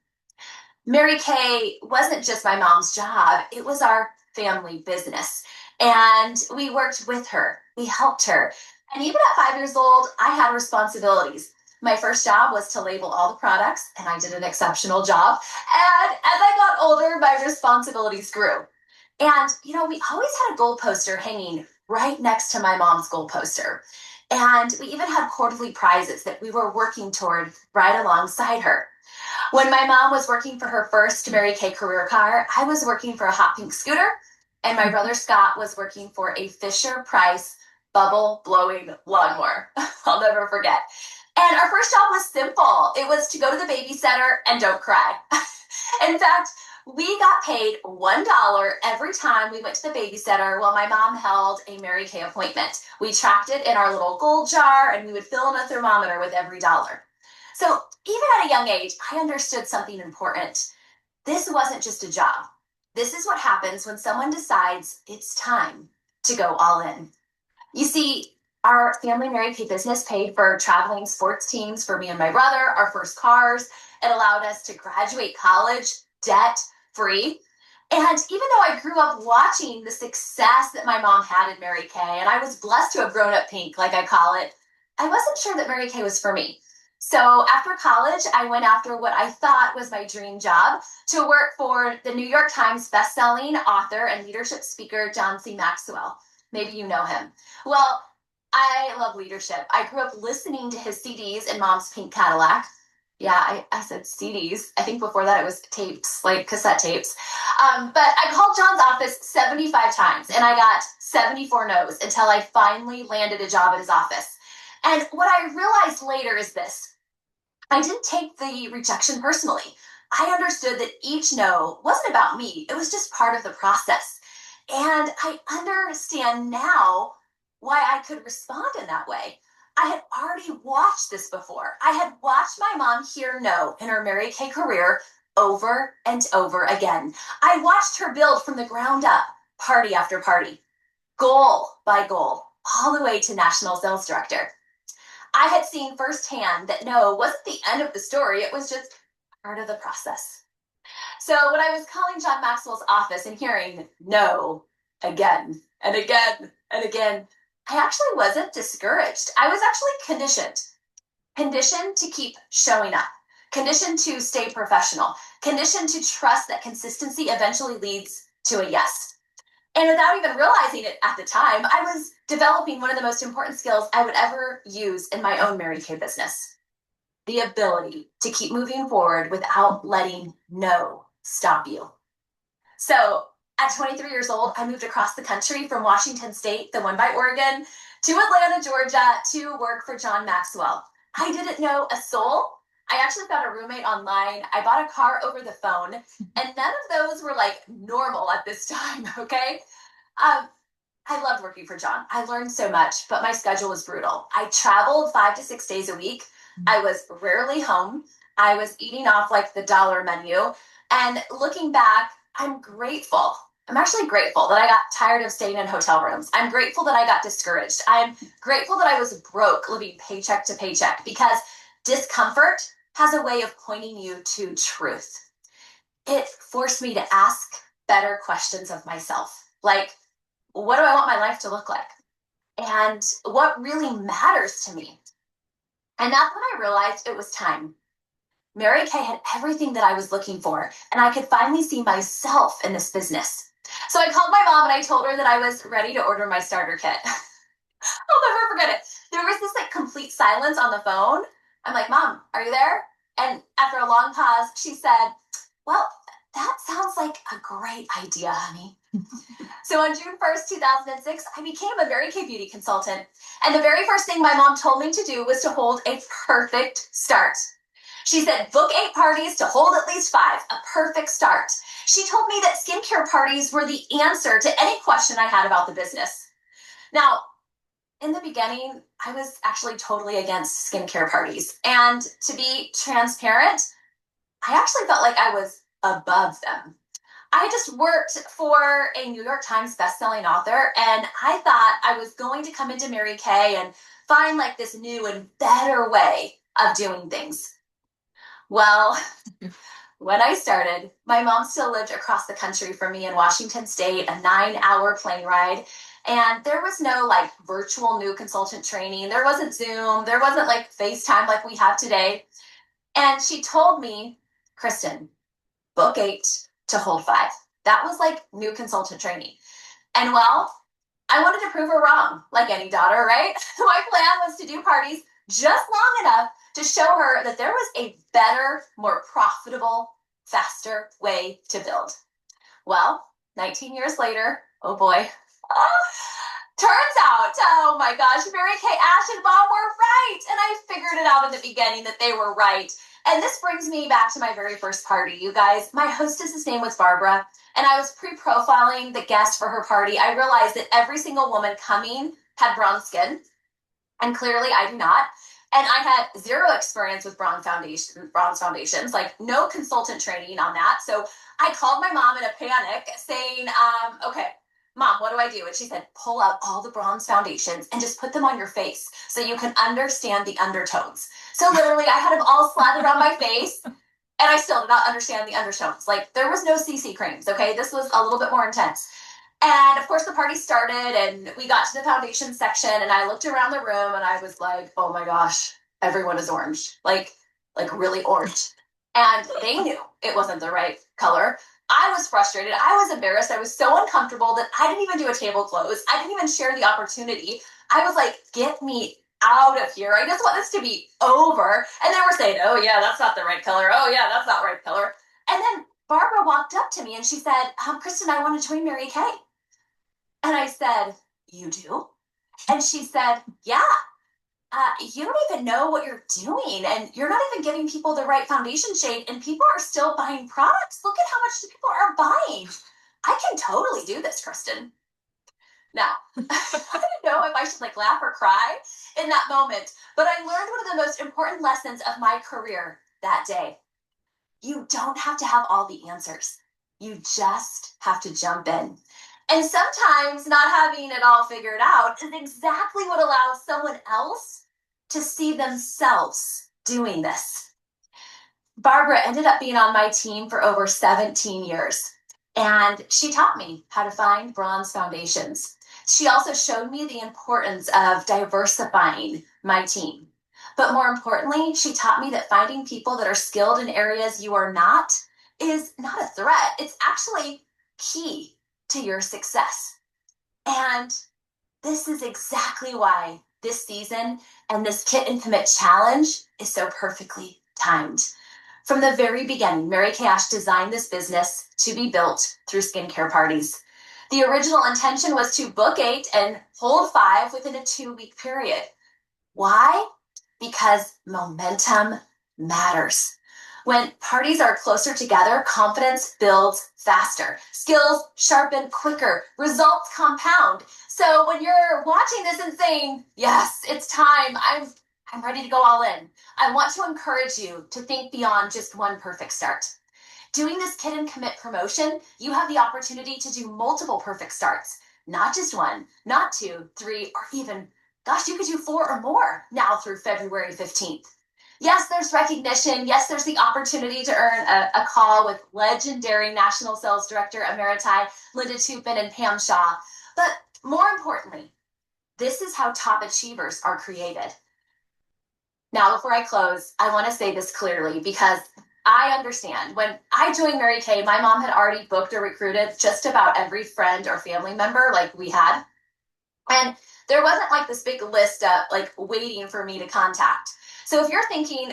Mary Kay wasn't just my mom's job, it was our family business. And we worked with her, we helped her. And even at 5 years old, I had responsibilities. My first job was to label all the products, and I did an exceptional job. And as I got older, my responsibilities grew. And, you know, we always had a goal poster hanging right next to my mom's goal poster. And we even had quarterly prizes that we were working toward right alongside her. When my mom was working for her first Mary Kay career car, I was working for a hot pink scooter, and my brother Scott was working for a Fisher Price bubble blowing lawnmower. I'll never forget. And our first job was simple. It was to go to the baby center and don't cry. In fact, we got paid $1 every time we went to the babysitter while my mom held a Mary Kay appointment. We tracked it in our little gold jar, and we would fill in a thermometer with every dollar. So even at a young age, I understood something important. This wasn't just a job. This is what happens when someone decides it's time to go all in. You see, our family Mary Kay business paid for traveling sports teams for me and my brother, our first cars. It allowed us to graduate college debt free. And even though I grew up watching the success that my mom had in Mary Kay, and I was blessed to have grown up pink, like I call it, I wasn't sure that Mary Kay was for me. So after college, I went after what I thought was my dream job, to work for the New York Times bestselling author and leadership speaker, John C. Maxwell. Maybe you know him. Well, I love leadership. I grew up listening to his CDs in Mom's pink Cadillac. Yeah, I said CDs. I think before that it was tapes, like cassette tapes. But I called John's office 75 times, and I got 74 no's until I finally landed a job at his office. And what I realized later is this: I didn't take the rejection personally. I understood that each no wasn't about me. It was just part of the process. And I understand now why I could respond in that way. I had already watched this before. I had watched my mom hear no in her Mary Kay career over and over again. I watched her build from the ground up, party after party, goal by goal, all the way to national sales director. I had seen firsthand that no wasn't the end of the story. It was just part of the process. So when I was calling John Maxwell's office and hearing no again and again and again, I actually wasn't discouraged. I was actually conditioned to keep showing up, conditioned to stay professional, conditioned to trust that consistency eventually leads to a yes. And without even realizing it at the time, I was developing one of the most important skills I would ever use in my own Mary Kay business: the ability to keep moving forward without letting no stop you. So at 23 years old, I moved across the country from Washington State, the one by Oregon, to Atlanta, Georgia, to work for John Maxwell. I didn't know a soul. I actually found a roommate online. I bought a car over the phone, and none of those were like normal at this time, okay? I loved working for John. I learned so much, but my schedule was brutal. I traveled 5 to 6 days a week. I was rarely home. I was eating off like the dollar menu. And looking back, I'm grateful. I'm actually grateful that I got tired of staying in hotel rooms. I'm grateful that I got discouraged. I'm grateful that I was broke, living paycheck to paycheck, because discomfort has a way of pointing you to truth. It forced me to ask better questions of myself, like, what do I want my life to look like? And what really matters to me? And that's when I realized it was time. Mary Kay had everything that I was looking for, and I could finally see myself in this business. So I called my mom and I told her that I was ready to order my starter kit. I'll never forget it. There was this like complete silence on the phone. I'm like, Mom, are you there? And after a long pause, she said, well, that sounds like a great idea, honey. So on June 1st, 2006, I became a Mary Kay beauty consultant. And the very first thing my mom told me to do was to hold a perfect start. She said, book 8 parties to hold at least 5, a perfect start. She told me that skincare parties were the answer to any question I had about the business. Now, in the beginning, I was actually totally against skincare parties. And to be transparent, I actually felt like I was above them. I just worked for a New York Times bestselling author, and I thought I was going to come into Mary Kay and find like this new and better way of doing things. Well, when I started, my mom still lived across the country from me in Washington State, a 9-hour plane ride. And there was no like virtual new consultant training. There wasn't Zoom. There wasn't like FaceTime like we have today. And she told me, Kristen, book 8 to hold 5. That was like new consultant training. And well, I wanted to prove her wrong, like any daughter, right? My plan was to do parties just long enough to show her that there was a better, more profitable, faster way to build. Well, 19 years later, oh boy, turns out, oh my gosh, Mary Kay, Ash, and Bob were right. And I figured it out in the beginning that they were right. And this brings me back to my very first party, you guys. My hostess's name was Barbara, and I was pre-profiling the guests for her party. I realized that every single woman coming had bronze skin, and clearly I do not. And I had 0 experience with bronze foundations, like no consultant training on that. So I called my mom in a panic saying, okay, Mom, what do I do? And she said, pull out all the bronze foundations and just put them on your face so you can understand the undertones. So literally I had them all slathered on my face, and I still did not understand the undertones. Like there was no CC creams, okay? This was a little bit more intense. And of course the party started and we got to the foundation section, and I looked around the room and I was like, oh my gosh, everyone is orange, like really orange. And they knew it wasn't the right color. I was frustrated. I was embarrassed. I was so uncomfortable that I didn't even do a table close. I didn't even share the opportunity. I was like, get me out of here. I just want this to be over. And they were saying, oh yeah, that's not the right color. Oh yeah, that's not the right color. And then Barbara walked up to me and she said, Kristen, I want to join Mary Kay. And I said, you do? And she said, yeah. You don't even know what you're doing, and you're not even giving people the right foundation shade, and people are still buying products. Look at how much people are buying. I can totally do this, Kristen. Now, I don't know if I should like laugh or cry in that moment, but I learned one of the most important lessons of my career that day. You don't have to have all the answers. You just have to jump in. And sometimes not having it all figured out is exactly what allows someone else to see themselves doing this. Barbara ended up being on my team for over 17 years, and she taught me how to find bronze foundations. She also showed me the importance of diversifying my team. But more importantly, she taught me that finding people that are skilled in areas you are not is not a threat. It's actually key to your success. And this is exactly why this season and this Kit and Commit challenge is so perfectly timed. From the very beginning, Mary Kay Ash designed this business to be built through skincare parties. The original intention was to book 8 and hold 5 within a 2-week period. Why? Because momentum matters. When parties are closer together, confidence builds faster. Skills sharpen quicker. Results compound. So when you're watching this and saying, yes, it's time, I'm ready to go all in, I want to encourage you to think beyond just one perfect start. Doing this Kit and Commit promotion, you have the opportunity to do multiple perfect starts. Not just 1, not 2, 3, or even, gosh, you could do 4 or more now through February 15th. Yes, there's recognition. Yes, there's the opportunity to earn a call with legendary National Sales Director Emeriti Linda Tupin and Pam Shaw. But more importantly, this is how top achievers are created. Now, before I close, I want to say this clearly because I understand. When I joined Mary Kay, my mom had already booked or recruited just about every friend or family member like we had. And there wasn't like this big list of like waiting for me to contact. So if you're thinking,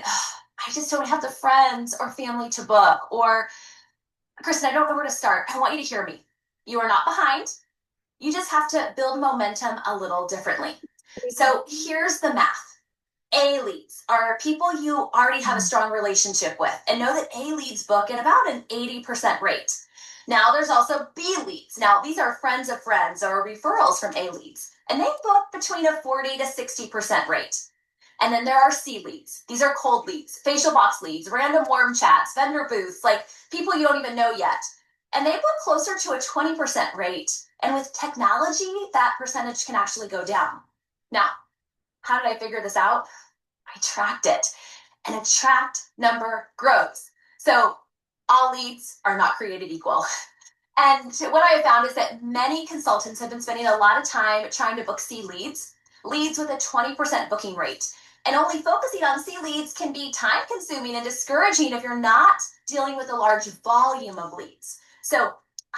I just don't have the friends or family to book. Or, Kristen, I don't know where to start. I want you to hear me. You are not behind. You just have to build momentum a little differently. So here's the math. A leads are people you already have a strong relationship with, and know that A leads book at about an 80% rate. Now there's also B leads. Now these are friends of friends or referrals from A leads, and they book between a 40 to 60% rate. And then there are C leads. These are cold leads, facial box leads, random warm chats, vendor booths, like people you don't even know yet. And they book closer to a 20% rate. And with technology, that percentage can actually go down. Now, how did I figure this out? I tracked it, and a tracked number grows. So all leads are not created equal. And what I have found is that many consultants have been spending a lot of time trying to book C leads, leads with a 20% booking rate. And only focusing on C leads can be time consuming and discouraging if you're not dealing with a large volume of leads. So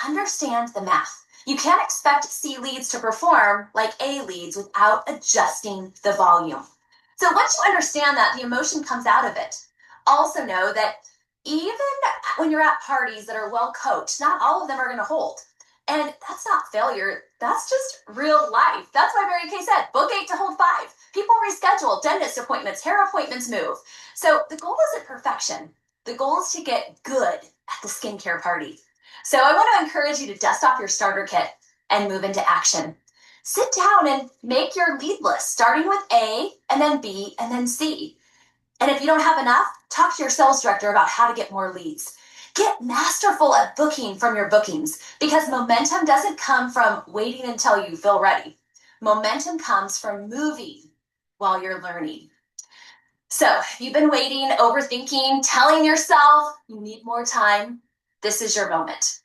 understand the math. You can't expect C leads to perform like A leads without adjusting the volume. So once you understand that, the emotion comes out of it. Also know that even when you're at parties that are well coached, not all of them are going to hold. And that's not failure. That's just real life. That's why Mary Kay said, book 8 to hold 5. People reschedule, dentist appointments, hair appointments move. So the goal isn't perfection. The goal is to get good at the skincare party. So I want to encourage you to dust off your starter kit and move into action. Sit down and make your lead list, starting with A, and then B, and then C. And if you don't have enough, talk to your sales director about how to get more leads. Get masterful at booking from your bookings, because momentum doesn't come from waiting until you feel ready. Momentum comes from moving while you're learning. So if you've been waiting, overthinking, telling yourself you need more time, this is your moment.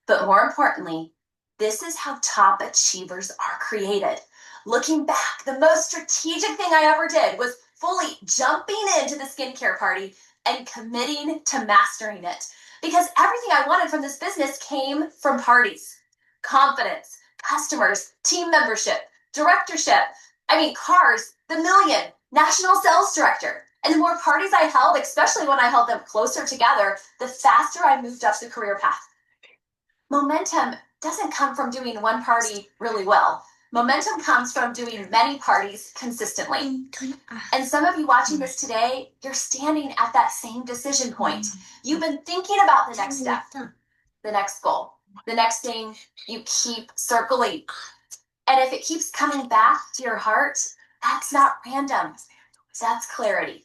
But more importantly, this is how top achievers are created. Looking back, the most strategic thing I ever did was fully jumping into the skincare party and committing to mastering it. Because everything I wanted from this business came from parties. Confidence, customers, team membership, directorship, cars, the million, national sales director. And the more parties I held, especially when I held them closer together, the faster I moved up the career path. Momentum doesn't come from doing one party really well. Momentum comes from doing many parties consistently. And some of you watching this today, you're standing at that same decision point. You've been thinking about the next step, the next goal, the next thing you keep circling. And if it keeps coming back to your heart, that's not random. That's clarity.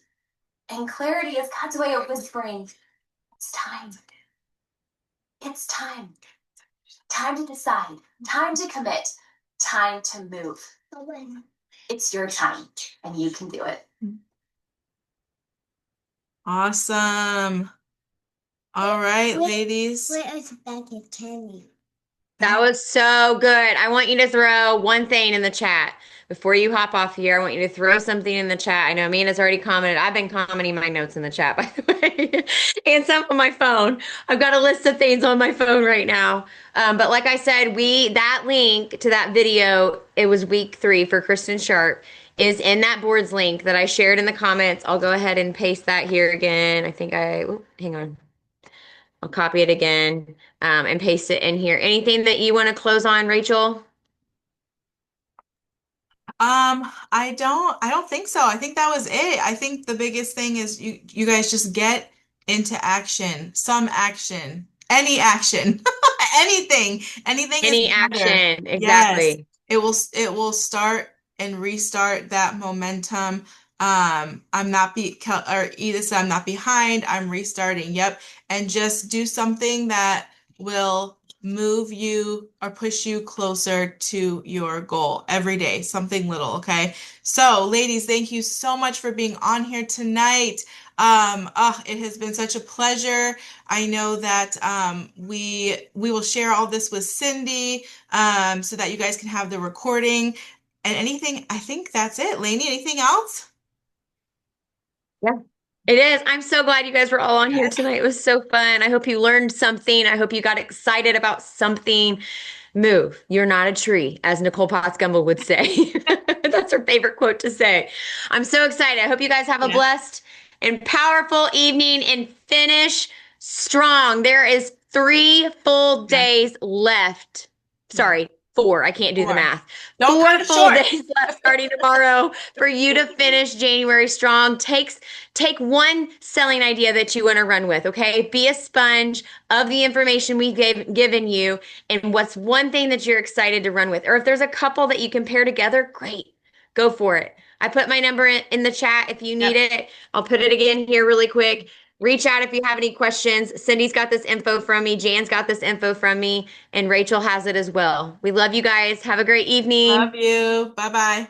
And clarity is God's way of whispering, it's time. It's time. Time to decide, time to commit, time to move. It's your time, and you can do it. Awesome. All right, ladies. That was so good. I want you to throw one thing in the chat before you hop off here. I want you to throw something in the chat. I know Amanda's already commented. I've been commenting my notes in the chat, by the way, and some on my phone. I've got a list of things on my phone right now. But like I said, that link to that video, it was week 3 for Kristen Sharp, is in that boards link that I shared in the comments. I'll go ahead and paste that here again. Hang on. I'll copy it again and paste it in here. Anything that you want to close on, Rachel? I don't think so. I think that was it. I think the biggest thing is you guys just get into action, some action, any action, anything Any is better. action, Yes, exactly. it will start and restart that momentum. Or Edith said, I'm not behind, I'm restarting. Yep. And just do something that will move you or push you closer to your goal every day, something little. Okay. So ladies, thank you so much for being on here tonight. It has been such a pleasure. I know that we will share all this with Cindy so that you guys can have the recording and anything. I think that's it. Lainey, anything else? Yeah, it is. I'm so glad you guys were all on here tonight. It was so fun. I hope you learned something. I hope you got excited about something. Move. You're not a tree, as Nicole Potts Gumbel would say. That's her favorite quote to say. I'm so excited. I hope you guys have a blessed and powerful evening and finish strong. There is 3 full days left. Sorry, 4. I can't do the 4. math. Don't 4 cut it full short. days left starting tomorrow for you to finish January strong. Take one selling idea that you want to run with, okay? Be a sponge of the information we've given you, and what's one thing that you're excited to run with. Or if there's a couple that you can pair together, great. Go for it. I put my number in the chat if you need it. I'll put it again here really quick. Reach out if you have any questions. Cindy's got this info from me. Jan's got this info from me. And Rachel has it as well. We love you guys. Have a great evening. Love you. Bye-bye.